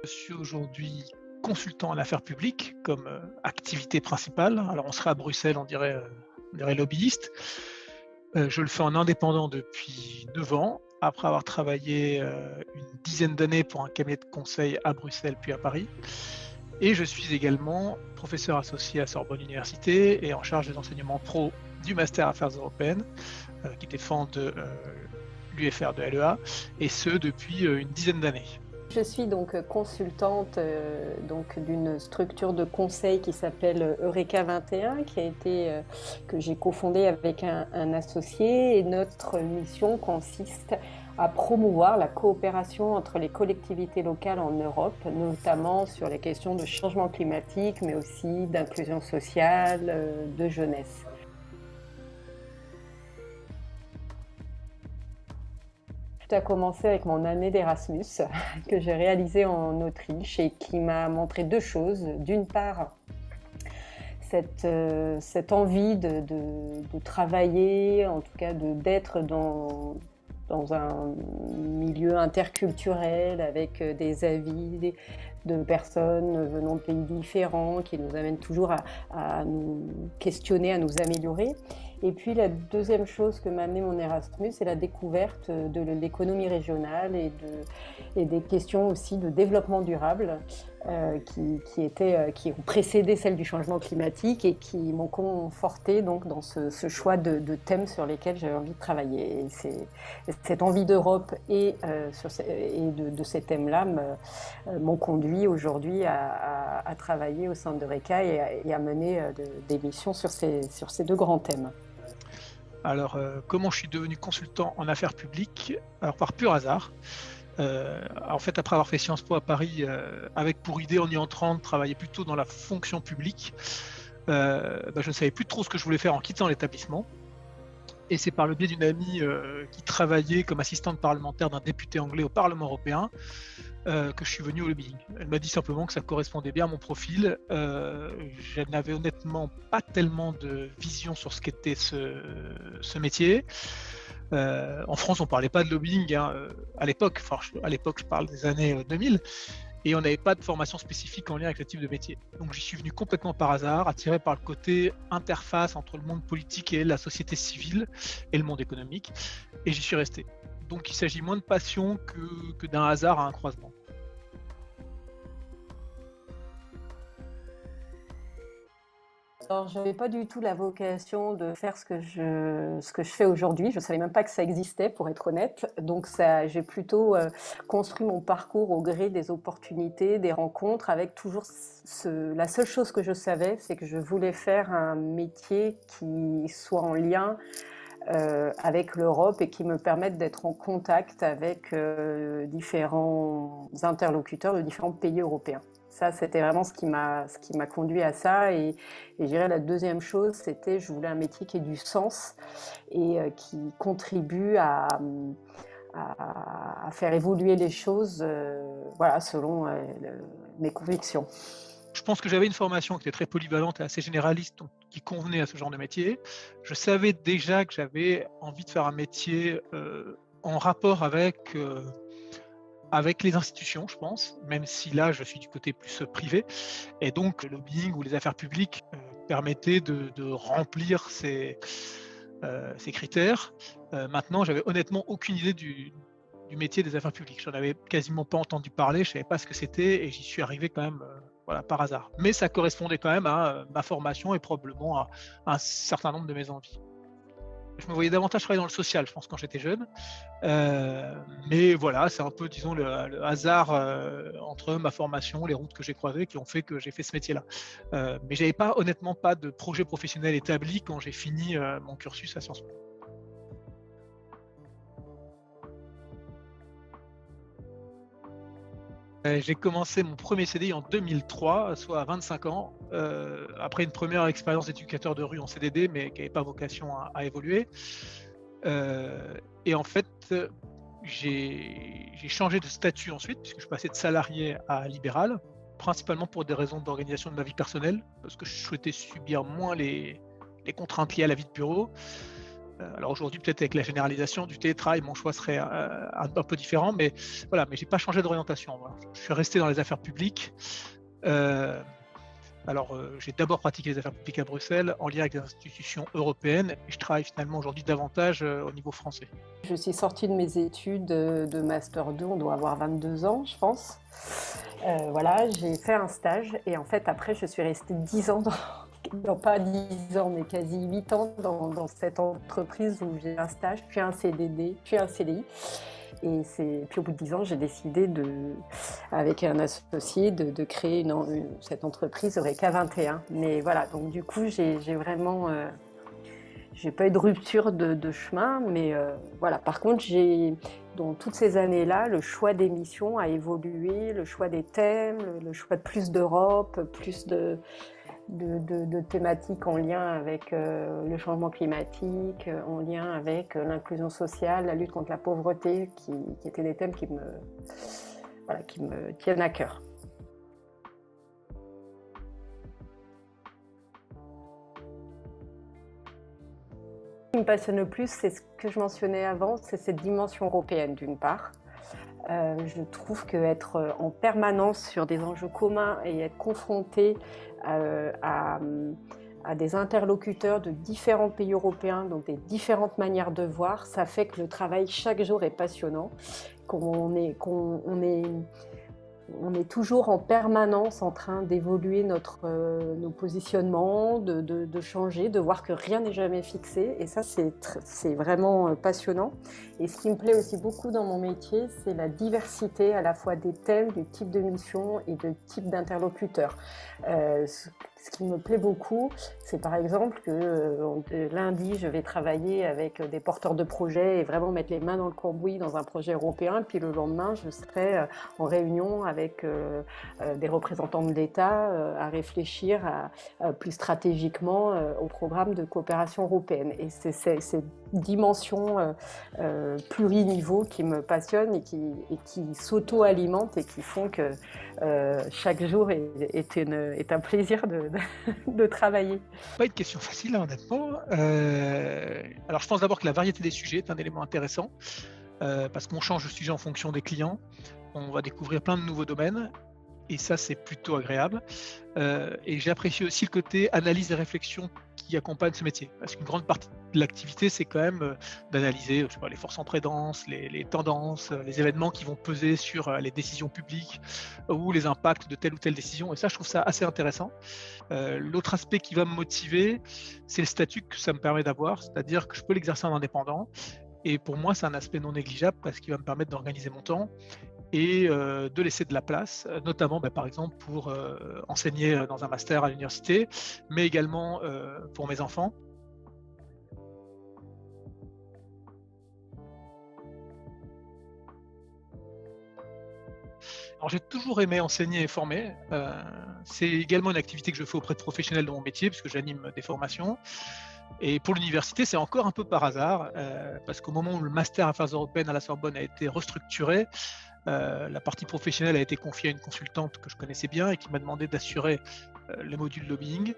Je suis aujourd'hui consultant en affaires publiques comme activité principale. Alors on serait à Bruxelles, on dirait lobbyiste. Je le fais en indépendant depuis 9 ans, après avoir travaillé une dizaine d'années pour un cabinet de conseil à Bruxelles puis à Paris. Et je suis également professeur associé à Sorbonne Université et en charge des enseignements pro du Master Affaires européennes qui défendent l'UFR de l'EA, et ce depuis une dizaine d'années. Je suis donc consultante d'une structure de conseil qui s'appelle Eureka 21, que j'ai cofondée avec un associé. Et notre mission consiste à promouvoir la coopération entre les collectivités locales en Europe, notamment sur les questions de changement climatique, mais aussi d'inclusion sociale, de jeunesse. Tout a commencé avec mon année d'Erasmus que j'ai réalisée en Autriche et qui m'a montré deux choses. D'une part, cette envie de travailler, en tout cas d'être dans un milieu interculturel avec des avis de personnes venant de pays différents qui nous amènent toujours à nous questionner, à nous améliorer. Et puis la deuxième chose que m'a amené mon Erasmus, c'est la découverte de l'économie régionale et des questions aussi de développement durable qui ont précédé celle du changement climatique et qui m'ont conforté donc dans ce choix de thèmes sur lesquels j'avais envie de travailler. Et cette envie d'Europe et de ces thèmes-là m'ont conduit aujourd'hui à travailler au sein d'Eureka et à mener des missions sur ces deux grands thèmes. Alors, comment je suis devenu consultant en affaires publiques? Alors, par pur hasard. En fait, après avoir fait Sciences Po à Paris, avec pour idée en y entrant de travailler plutôt dans la fonction publique, je ne savais plus trop ce que je voulais faire en quittant l'établissement. Et c'est par le biais d'une amie qui travaillait comme assistante parlementaire d'un député anglais au Parlement européen que je suis venu au lobbying. Elle m'a dit simplement que ça correspondait bien à mon profil. Je n'avais honnêtement pas tellement de vision sur ce qu'était ce métier. En France, on ne parlait pas de lobbying à l'époque. À l'époque, je parle des années 2000. Et on n'avait pas de formation spécifique en lien avec ce type de métier. Donc j'y suis venu complètement par hasard, attiré par le côté interface entre le monde politique et la société civile et le monde économique. Et j'y suis resté. Donc il s'agit moins de passion que d'un hasard à un croisement. Alors, je n'avais pas du tout la vocation de faire ce que je fais aujourd'hui. Je ne savais même pas que ça existait, pour être honnête. Donc, j'ai plutôt construit mon parcours au gré des opportunités, des rencontres, avec toujours la seule chose que je savais, c'est que je voulais faire un métier qui soit en lien avec l'Europe et qui me permette d'être en contact avec différents interlocuteurs de différents pays européens. Ça, c'était vraiment ce qui m'a conduit à ça. Et je dirais la deuxième chose, c'était je voulais un métier qui ait du sens et qui contribue à faire évoluer les choses selon mes convictions. Je pense que j'avais une formation qui était très polyvalente et assez généraliste, donc qui convenait à ce genre de métier. Je savais déjà que j'avais envie de faire un métier en rapport avec les institutions, je pense, même si là, je suis du côté plus privé. Et donc, le lobbying ou les affaires publiques permettaient de remplir ces critères. Maintenant, j'avais honnêtement aucune idée du métier des affaires publiques. J'en avais quasiment pas entendu parler, je savais pas ce que c'était et j'y suis arrivé quand même par hasard. Mais ça correspondait quand même à ma formation et probablement à un certain nombre de mes envies. Je me voyais davantage travailler dans le social, je pense, quand j'étais jeune. Mais voilà, c'est un peu, disons, le hasard entre ma formation, les routes que j'ai croisées qui ont fait que j'ai fait ce métier-là. Mais j'avais honnêtement pas de projet professionnel établi quand j'ai fini mon cursus à Sciences Po. J'ai commencé mon premier CDI en 2003, soit à 25 ans, après une première expérience d'éducateur de rue en CDD, mais qui n'avait pas vocation à évoluer. Et en fait, j'ai changé de statut ensuite, puisque je passais de salarié à libéral, principalement pour des raisons d'organisation de ma vie personnelle, parce que je souhaitais subir moins les contraintes liées à la vie de bureau. Alors aujourd'hui, peut-être avec la généralisation du télétravail, mon choix serait un peu différent, mais voilà, mais j'ai pas changé d'orientation. Voilà. Je suis resté dans les affaires publiques. Euh, j'ai d'abord pratiqué les affaires publiques à Bruxelles en lien avec les institutions européennes et je travaille finalement aujourd'hui davantage au niveau français. Je suis sortie de mes études de Master 2, on doit avoir 22 ans, je pense. Voilà, j'ai fait un stage et en fait, après, je suis restée 10 ans non pas 10 ans, mais quasi 8 ans dans cette entreprise où j'ai un stage, puis un CDD, puis un CDI. Puis au bout de 10 ans, j'ai décidé, avec un associé, de créer cette entreprise Eureka 21. Mais voilà, donc du coup, j'ai vraiment... j'ai pas eu de rupture de chemin, mais voilà. Par contre, dans toutes ces années-là, le choix des missions a évolué, le choix des thèmes, le choix de plus d'Europe, plus de thématiques en lien avec le changement climatique, en lien avec l'inclusion sociale, la lutte contre la pauvreté, qui étaient des thèmes qui me tiennent à cœur. Ce qui me passionne le plus, c'est ce que je mentionnais avant, c'est cette dimension européenne d'une part. Je trouve qu'être en permanence sur des enjeux communs et être confronté à des interlocuteurs de différents pays européens, donc des différentes manières de voir, ça fait que le travail chaque jour est passionnant, on est toujours en permanence en train d'évoluer nos positionnements, de changer, de voir que rien n'est jamais fixé. Et ça, c'est vraiment passionnant. Et ce qui me plaît aussi beaucoup dans mon métier, c'est la diversité à la fois des thèmes, du type de mission et de type d'interlocuteur. Ce qui me plaît beaucoup, c'est par exemple que lundi, je vais travailler avec des porteurs de projets et vraiment mettre les mains dans le cambouis dans un projet européen. Puis le lendemain, je serai en réunion avec des représentants de l'État à réfléchir plus stratégiquement au programme de coopération européenne. Et c'est cette dimension pluriniveau qui me passionne et qui s'auto-alimente et qui font que chaque jour est un plaisir de travailler. Pas une question facile, hein, honnêtement. Alors, je pense d'abord que la variété des sujets est un élément intéressant parce qu'on change de sujet en fonction des clients. On va découvrir plein de nouveaux domaines et ça, c'est plutôt agréable. Et j'apprécie aussi le côté analyse et réflexion qui accompagne ce métier. Parce qu'une grande partie de l'activité, c'est quand même d'analyser les forces en présence, les tendances, les événements qui vont peser sur les décisions publiques ou les impacts de telle ou telle décision. Et ça, je trouve ça assez intéressant. L'autre aspect qui va me motiver, c'est le statut que ça me permet d'avoir, c'est-à-dire que je peux l'exercer en indépendant. Et pour moi, c'est un aspect non négligeable parce qu'il va me permettre d'organiser mon temps et de laisser de la place, notamment par exemple pour enseigner dans un master à l'université, mais également pour mes enfants. Alors j'ai toujours aimé enseigner et former. C'est également une activité que je fais auprès de professionnels de mon métier, puisque j'anime des formations. Et pour l'université, c'est encore un peu par hasard, parce qu'au moment où le master Affaires européennes à la Sorbonne a été restructuré, la partie professionnelle a été confiée à une consultante que je connaissais bien et qui m'a demandé d'assurer le module lobbying.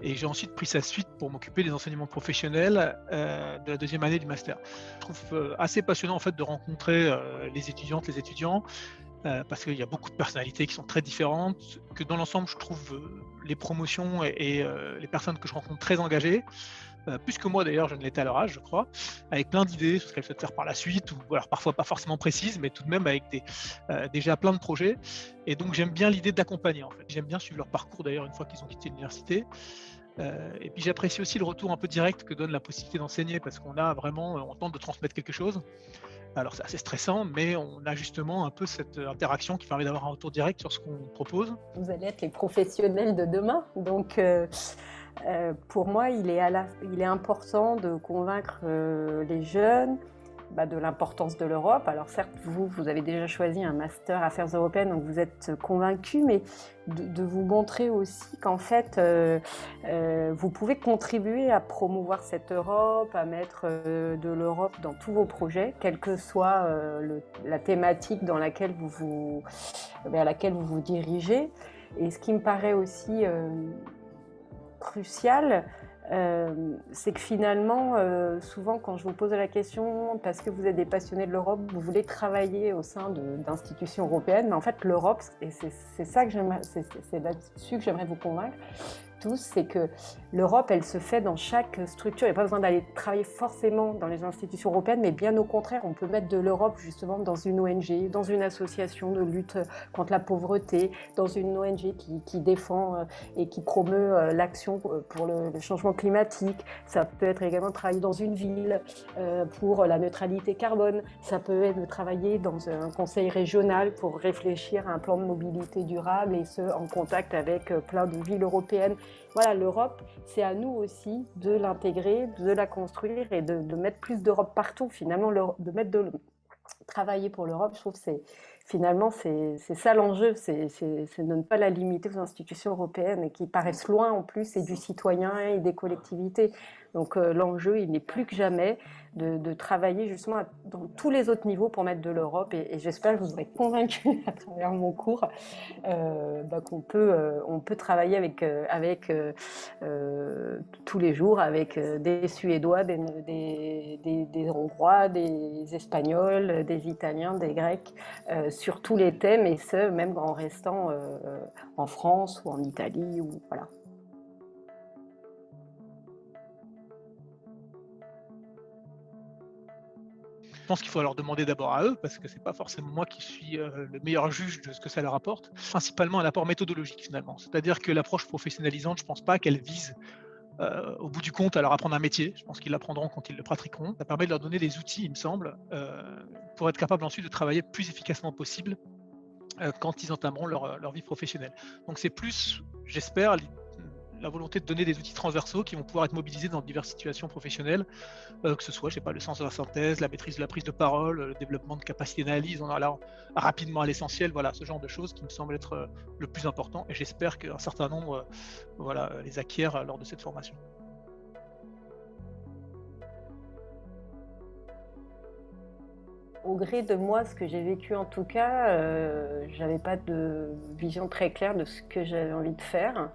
Et j'ai ensuite pris sa suite pour m'occuper des enseignements professionnels de la deuxième année du master. Je trouve assez passionnant en fait de rencontrer les étudiantes, les étudiants, parce qu'il y a beaucoup de personnalités qui sont très différentes, que dans l'ensemble, je trouve les promotions et les personnes que je rencontre très engagées, plus que moi d'ailleurs, je ne l'étais à leur âge, je crois, avec plein d'idées sur ce qu'elles souhaitent faire par la suite, ou alors parfois pas forcément précises, mais tout de même avec déjà plein de projets. Et donc j'aime bien l'idée d'accompagner en fait. J'aime bien suivre leur parcours d'ailleurs une fois qu'ils ont quitté l'université. Et puis j'apprécie aussi le retour un peu direct que donne la possibilité d'enseigner, parce qu'on a vraiment, on tente de transmettre quelque chose. Alors c'est assez stressant, mais on a justement un peu cette interaction qui permet d'avoir un retour direct sur ce qu'on propose. Vous allez être les professionnels de demain, donc pour moi, il est important de convaincre les jeunes de l'importance de l'Europe. Alors certes, vous avez déjà choisi un master Affaires européennes, donc vous êtes convaincus, mais de vous montrer aussi qu'en fait, vous pouvez contribuer à promouvoir cette Europe, à mettre de l'Europe dans tous vos projets, quelle que soit la thématique à laquelle vous vous dirigez. Et ce qui me paraît aussi crucial, C'est que finalement, souvent quand je vous pose la question, parce que vous êtes des passionnés de l'Europe, vous voulez travailler au sein d'institutions européennes, mais en fait l'Europe, et c'est ça que j'aimerais, c'est là-dessus que j'aimerais vous convaincre tous, c'est que l'Europe, elle se fait dans chaque structure. Il n'y a pas besoin d'aller travailler forcément dans les institutions européennes, mais bien au contraire, on peut mettre de l'Europe justement dans une ONG, dans une association de lutte contre la pauvreté, dans une ONG qui défend et qui promeut l'action pour le changement climatique. Ça peut être également travailler dans une ville pour la neutralité carbone. Ça peut être de travailler dans un conseil régional pour réfléchir à un plan de mobilité durable, et ce, en contact avec plein de villes européennes. Voilà, l'Europe, c'est à nous aussi de l'intégrer, de la construire et de mettre plus d'Europe partout. Finalement, travailler pour l'Europe, je trouve que c'est ça l'enjeu, c'est de ne pas la limiter aux institutions européennes et qui paraissent loin en plus, et du citoyen et des collectivités. Donc l'enjeu, il n'est plus que jamais de travailler justement dans tous les autres niveaux pour mettre de l'Europe, et j'espère que je vous aurai convaincu à travers mon cours on peut travailler avec tous les jours avec des Suédois, des Hongrois, des Espagnols, des Italiens, des Grecs, sur tous les thèmes, et ce, même en restant en France ou en Italie, ou voilà. Je pense qu'il faut leur demander d'abord à eux, parce que c'est pas forcément moi qui suis le meilleur juge de ce que ça leur apporte. Principalement un apport méthodologique finalement. C'est-à-dire que l'approche professionnalisante, je pense pas qu'elle vise au bout du compte à leur apprendre un métier. Je pense qu'ils l'apprendront quand ils le pratiqueront. Ça permet de leur donner des outils, il me semble, pour être capable ensuite de travailler plus efficacement possible quand ils entameront leur vie professionnelle. Donc c'est plus, j'espère, la volonté de donner des outils transversaux qui vont pouvoir être mobilisés dans diverses situations professionnelles, que ce soit, je sais pas, le sens de la synthèse, la maîtrise de la prise de parole, le développement de capacités d'analyse, on en allant rapidement à l'essentiel, voilà, ce genre de choses qui me semble être le plus important, et j'espère qu'un certain nombre les acquièrent lors de cette formation. Au gré de moi, ce que j'ai vécu en tout cas, j'avais pas de vision très claire de ce que j'avais envie de faire.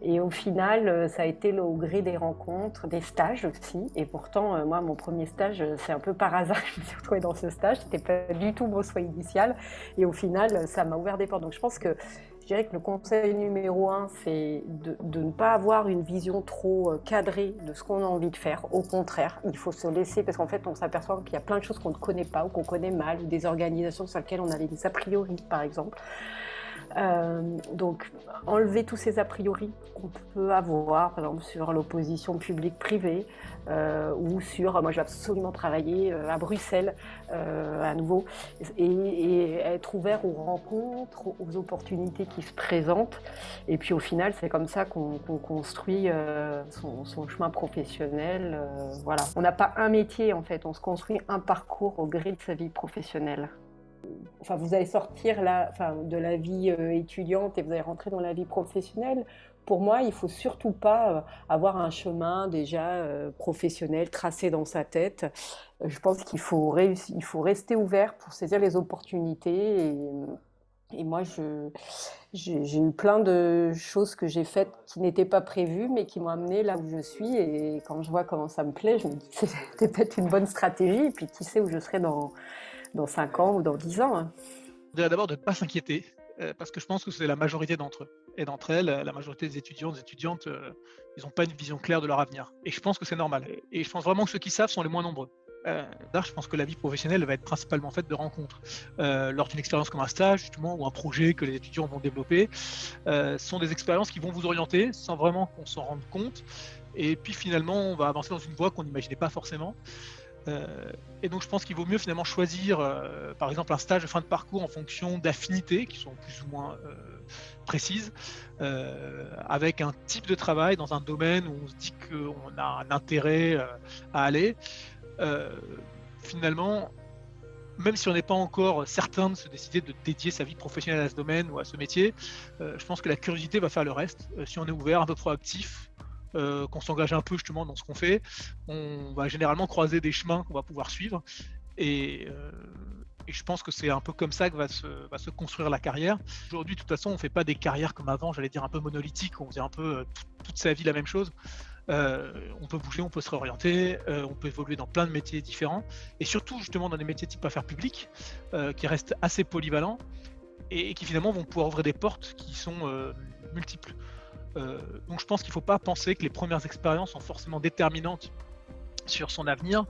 Et au final, ça a été au gré des rencontres, des stages aussi. Et pourtant, moi, mon premier stage, c'est un peu par hasard que je me suis retrouvée dans ce stage. C'était pas du tout mon souhait initial. Et au final, ça m'a ouvert des portes. Donc je pense que je dirais que le conseil numéro 1, c'est de ne pas avoir une vision trop cadrée de ce qu'on a envie de faire. Au contraire, il faut se laisser, parce qu'en fait, on s'aperçoit qu'il y a plein de choses qu'on ne connaît pas ou qu'on connaît mal, ou des organisations sur lesquelles on avait des a priori, par exemple. Donc enlever tous ces a priori qu'on peut avoir, par exemple sur l'opposition publique-privée, ou sur, moi je vais absolument travailler à Bruxelles à nouveau, et être ouvert aux rencontres, aux opportunités qui se présentent, et puis au final c'est comme ça qu'on construit son chemin professionnel. Voilà. On n'a pas un métier en fait, on se construit un parcours au gré de sa vie professionnelle. Enfin, vous allez sortir là, de la vie étudiante et vous allez rentrer dans la vie professionnelle. Pour moi, il ne faut surtout pas avoir un chemin déjà professionnel tracé dans sa tête. Je pense qu'il faut rester ouvert pour saisir les opportunités. Et moi, j'ai eu plein de choses que j'ai faites qui n'étaient pas prévues, mais qui m'ont amené là où je suis. Et quand je vois comment ça me plaît, je me dis que c'était peut-être une bonne stratégie. Et puis, qui sait où je serai dans 5 ans ou dans 10 ans. Hein. Je dirais d'abord de ne pas s'inquiéter, parce que je pense que c'est la majorité d'entre eux et d'entre elles, la majorité des étudiants, des étudiantes, ils n'ont pas une vision claire de leur avenir. Et je pense que c'est normal. Et je pense vraiment que ceux qui savent sont les moins nombreux. D'ailleurs, je pense que la vie professionnelle va être principalement faite de rencontres. Lors d'une expérience comme un stage, justement, ou un projet que les étudiants vont développer, sont des expériences qui vont vous orienter sans vraiment qu'on s'en rende compte. Et puis finalement, on va avancer dans une voie qu'on n'imaginait pas forcément. Et donc je pense qu'il vaut mieux finalement choisir par exemple un stage de fin de parcours en fonction d'affinités qui sont plus ou moins précises, avec un type de travail dans un domaine où on se dit qu'on a un intérêt à aller. Finalement, même si on n'est pas encore certain de se décider de dédier sa vie professionnelle à ce domaine ou à ce métier, je pense que la curiosité va faire le reste. Si on est ouvert, un peu proactif, qu'on s'engage un peu justement dans ce qu'on fait, on va généralement croiser des chemins qu'on va pouvoir suivre, et je pense que c'est un peu comme ça que va se construire la carrière. Aujourd'hui, de toute façon, on ne fait pas des carrières comme avant, j'allais dire un peu monolithiques, on faisait un peu toute sa vie la même chose. On peut bouger, on peut se réorienter, on peut évoluer dans plein de métiers différents et surtout justement dans des métiers type affaires publiques, qui restent assez polyvalents et qui finalement vont pouvoir ouvrir des portes qui sont, multiples. Donc je pense qu'il ne faut pas penser que les premières expériences sont forcément déterminantes sur son avenir.